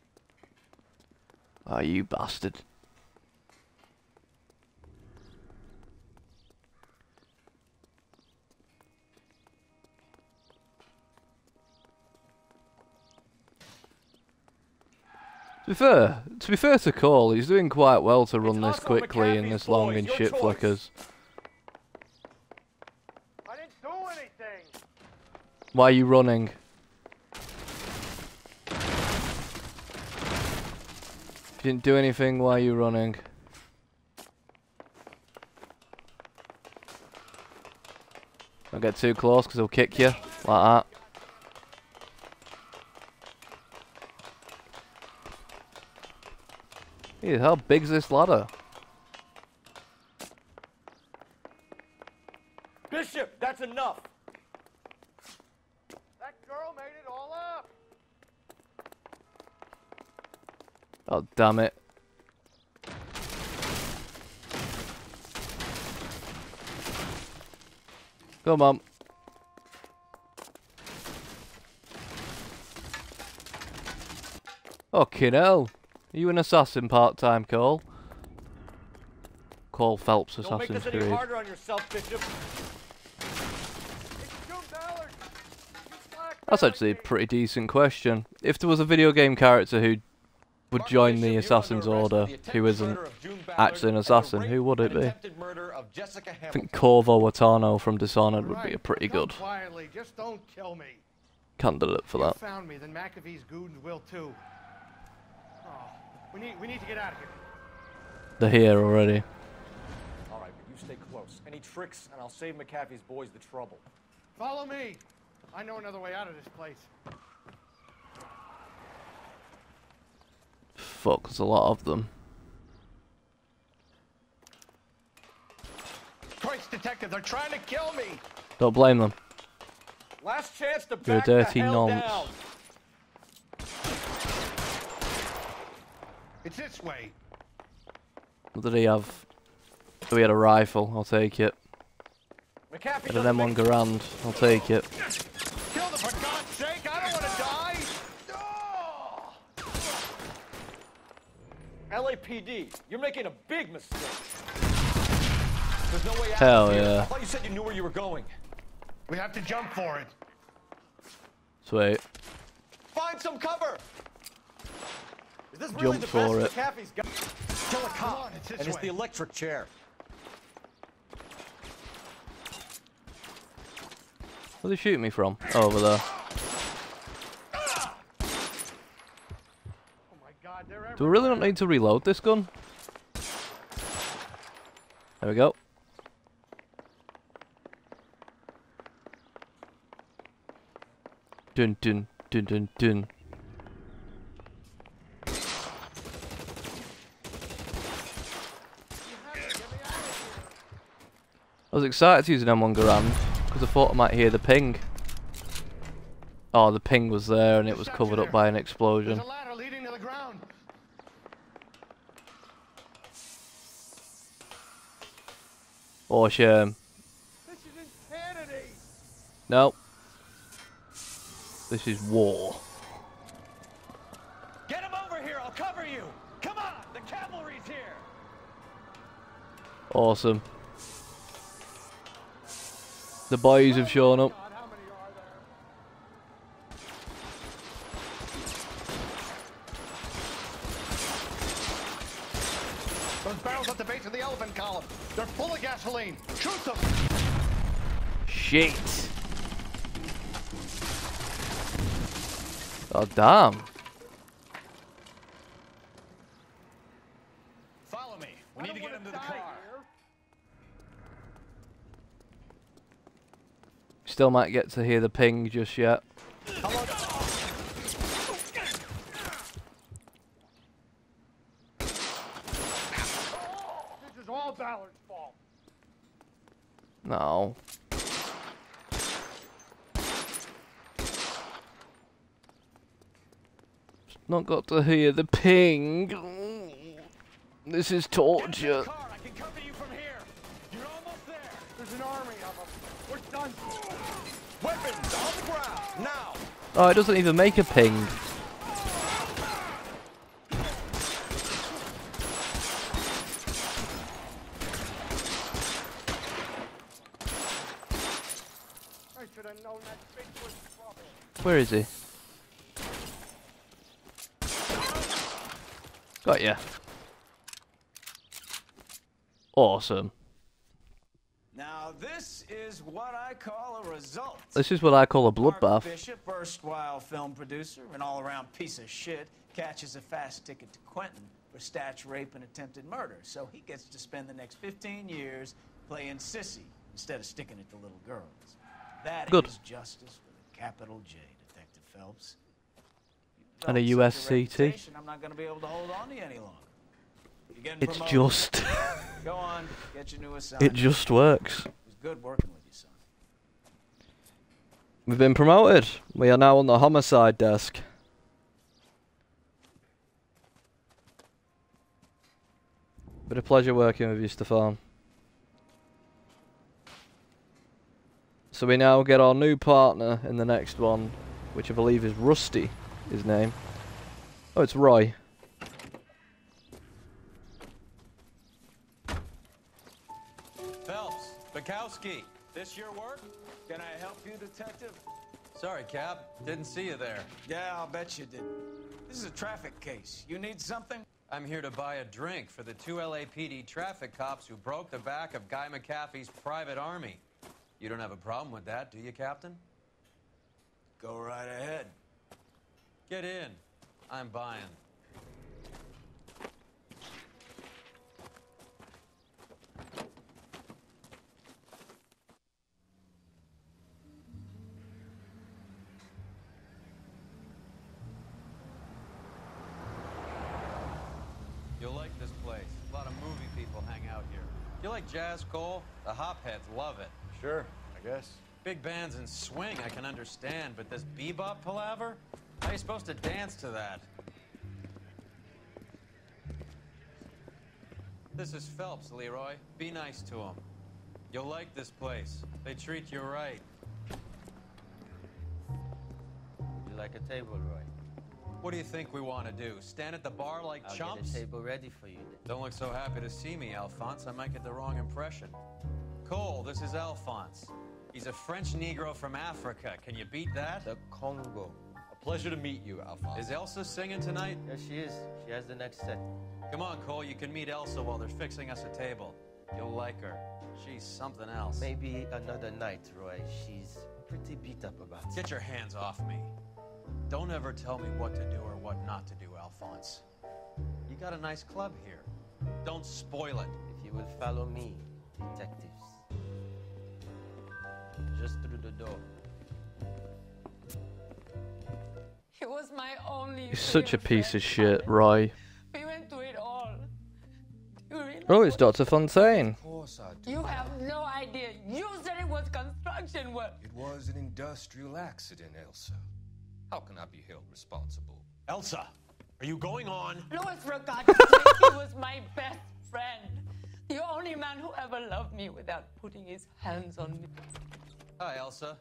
Oh, you bastard. To be fair to Cole, he's doing quite well to run this quickly and this long in shit flickers. I didn't do anything. Why are you running? If you didn't do anything, why are you running? Don't get too close because he'll kick you, like that. Hey, how big's this ladder? Bishop, that's enough. That girl made it all up. Oh, damn it. Come on. Fucking hell. Are you an assassin part-time, Cole? Cole Phelps, Assassin's Creed. Don't make this any harder on yourself, Bishop. That's actually a pretty decent question. If there was a video game character who would join the Assassin's Order, who isn't actually an assassin, who would it be? I think Corvo Watano from Dishonored would be a pretty good Quietly, just don't kill me. candidate for that. You found me, then McAfee's goons will too. Oh, we need to get out of here. They're here already. All right, but you stay close. Any tricks, and I'll save McAfee's boys the trouble. Follow me. I know another way out of this place. Fuck, there's a lot of them. Christ, detective, they're trying to kill me. Don't blame them. Last chance to You're a back dirty the hell nonce. down. It's this way. What did he have? Oh, he had a rifle. I'll take it. McAfee Had an M1 Garand. I'll take it. Kill them, for God's sake! I don't want to die! LAPD, you're making a big mistake. There's no way out Hell of here. yeah. I thought you said you knew where you were going. We have to jump for it. Sweet. Find some cover! Is this Jump really the for best it. McAfee's got? Kill a cop, it's this and it's way. the electric chair. Where they shoot me from? Oh, over there. Do we really not need to reload this gun? There we go. Dun dun dun dun dun. I was excited to use an M1 Garand because I thought I might hear the ping. Oh, the ping was there and it was covered up by an explosion. There's a ladder leading to the ground. Oh, shame. This is insanity. No. This is war. Get him over here, I'll cover you! Come on, the cavalry's here! Awesome. The boys have shown up. Those barrels at the base of the elephant column. They're full of gasoline. Shoot them! Shit. Oh, damn. Follow me. We need to get him to the car. Still might get to hear the ping just yet. This is all Ballard's fault. No. Not got to hear the ping. This is torture. There's an army of them. We're done. Weapons on the ground now. Oh, it doesn't even make a ping. I should have known that big was trouble. Where is he? Got ya. Awesome. Now this is what I call a result. This is what I call a bloodbath. Bishop, erstwhile film producer, an all-around piece of shit, catches a fast ticket to Quentin for statch, rape, and attempted murder. So he gets to spend the next 15 years playing sissy instead of sticking it to little girls. That Good. is justice with a capital J, Detective Phelps. And a USCT. I'm not going to be able to hold on to you any longer. You're getting It's promoted. just... Go on, get your new assignment. It just works. It was good working with you, son. We've been promoted. We are now on the homicide desk. Been a pleasure working with you, Stefan. So we now get our new partner in the next one, which I believe is Rusty, his name. Oh, it's Roy. Phelps, Bukowski, this your work? Can I help you, Detective? Sorry, Cap. Didn't see you there. Yeah, I'll bet you did. This is a traffic case. You need something? I'm here to buy a drink for the 2 LAPD traffic cops who broke the back of Guy McAfee's private army. You don't have a problem with that, do you, Captain? Go right ahead. Get in. I'm buying. You'll like this place. A lot of movie people hang out here. You like jazz, Cole? The hopheads love it. Sure, I guess. Big bands and swing I can understand, but this bebop palaver? How are you supposed to dance to that? This is Phelps, Leroy. Be nice to him. You'll like this place. They treat you right. You like a table, Roy? What do you think we want to do? Stand at the bar like I'll chumps? get a table ready for you then. Don't look so happy to see me, Alphonse. I might get the wrong impression. Cole, this is Alphonse. He's a French Negro from Africa. Can you beat that? The Congo. A pleasure to meet you, Alphonse. Is Elsa singing tonight? Yes, she is. She has the next set. Come on, Cole. You can meet Elsa while they're fixing us a table. You'll like her. She's something else. Maybe another night, Roy. She's pretty beat up about it. Get your hands off me. Don't ever tell me what to do or what not to do, Alphonse. You got a nice club here. Don't spoil it. If you will follow me, detectives. Just through the door. He was my only He's such a real piece friend, of shit, Alex. Roy. We went through it all. Do you really Oh, it's Dr. Fontaine. Of course I do. You have no idea. You said it was construction work. It was an industrial accident, Elsa. How can I be held responsible? Elsa, are you going on? Louis, for God's sake, he was my best friend. The only man who ever loved me without putting his hands on me. Hi, Elsa.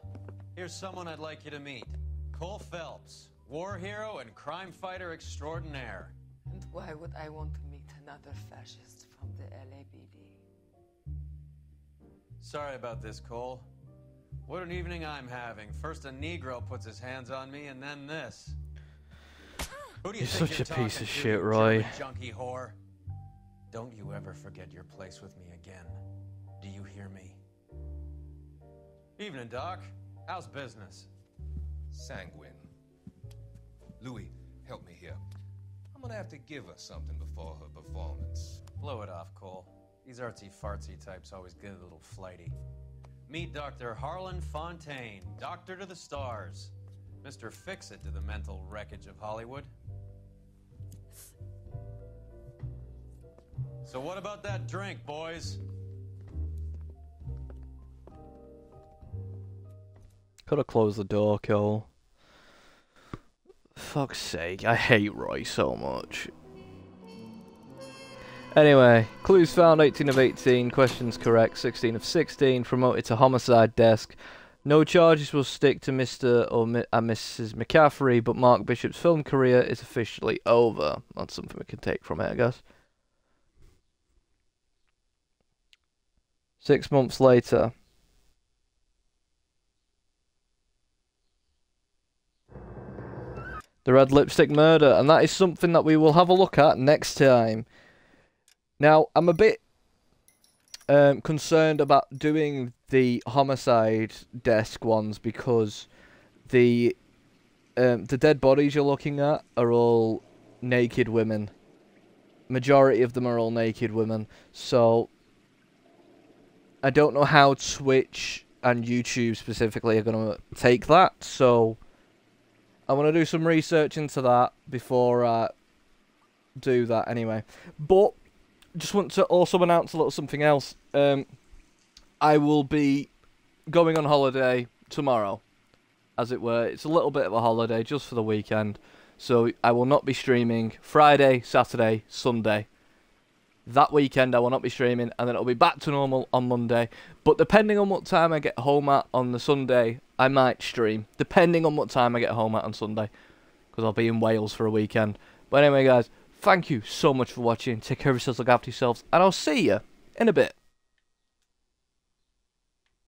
Here's someone I'd like you to meet. Cole Phelps, war hero and crime fighter extraordinaire. And why would I want to meet another fascist from the LAPD? Sorry about this, Cole. What an evening I'm having. First a Negro puts his hands on me, and then this. Who do you You're think such you're a piece talking of to, shit, you Roy. German junkie whore? Don't you ever forget your place with me again. Do you hear me? Evening, Doc. How's business? Sanguine. Louis, help me here. I'm gonna have to give her something before her performance. Blow it off, Cole. These artsy-fartsy types always get a little flighty. Meet Dr. Harlan Fontaine, doctor to the stars. Mr. Fix-It to the mental wreckage of Hollywood. So what about that drink, boys? Could have closed the door, Cole. Fuck's sake, I hate Roy so much. Anyway, clues found 18 of 18, questions correct 16 of 16, promoted to homicide desk. No charges will stick to Mr. or Mrs. McCaffrey, but Mark Bishop's film career is officially over. That's something we can take from it, I guess. 6 months later. The Red Lipstick Murder, and that is something that we will have a look at next time. Now, I'm a bit concerned about doing the homicide desk ones because the dead bodies you're looking at are all naked women. Majority of them are all naked women, so I don't know how Twitch and YouTube specifically are going to take that, so I want to do some research into that before I do that anyway. But just want to also announce a little something else. I will be going on holiday tomorrow, as it were. It's a little bit of a holiday just for the weekend. So I will not be streaming Friday, Saturday, Sunday. That weekend I will not be streaming, and then it'll be back to normal on Monday. But depending on what time I get home at on the Sunday, I might stream. Depending on what time I get home at on Sunday. Because I'll be in Wales for a weekend. But anyway, guys, thank you so much for watching. Take care of yourselves, look after yourselves, and I'll see you in a bit.